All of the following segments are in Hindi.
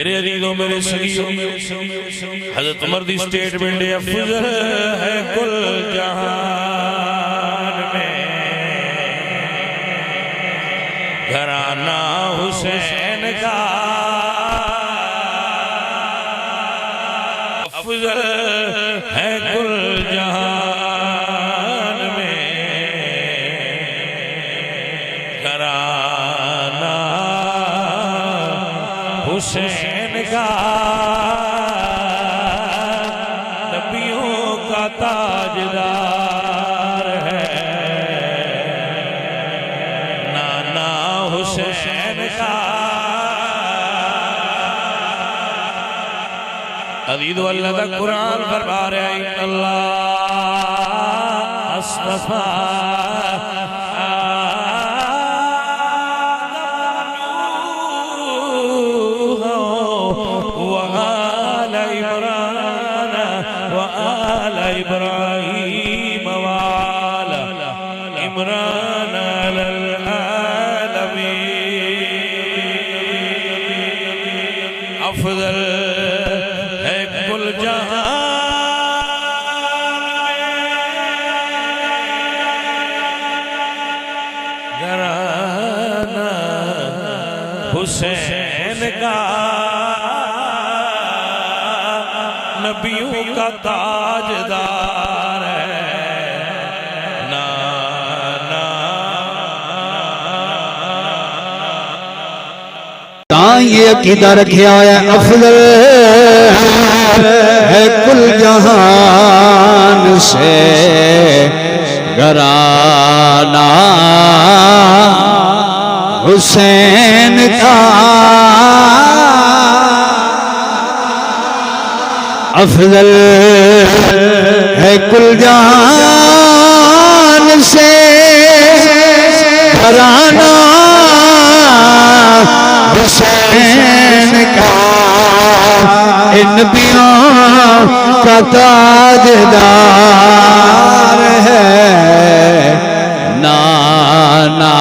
मेरे अजीजों मेरे सगियों हज़रत उमर दी स्टेटमेंट अफजल है कुल जहान में घराना हुसैन का अफजल है कुल जहान में घराना हुसैन का नबियों का ताजदार है नाना हुसैन का अजीज अल्लाह का कुरान फरमा रहे हैं अल्लाह अस्तफा इब्राहीम वाला इमरान अलल आलमीन अफजल है कुल जहान घराना हुसैन का नबियों का ताजदार है नाना ये अकीदा रखा है अफजल है कुल जहान से घराना हुसैन का अफजल है कुल जहान से घराना हुसैन का इन नबियों का ताजदार है नाना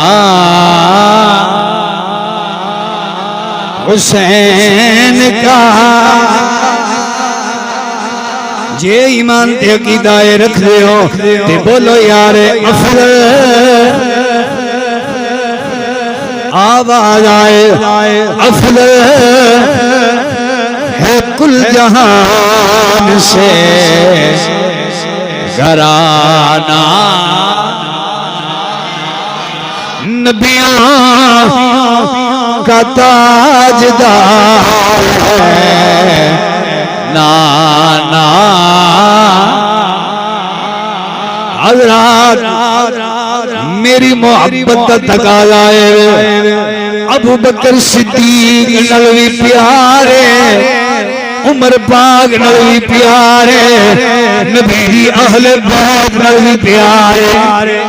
हुसैन का जे ईमान ते अकीदा रख दे हो ते बोलो यार अफजल आवाज आए अफजल है कुल जहान से घराना नबियों का ताजदार है नाना हज़रात मेरी मोहब्बत का तकाज़ा है अबू बकर सिद्दीक नाल भी प्यारे उमर पाक नाल भी प्यारे नबी अहले बैत नाल भी प्यारे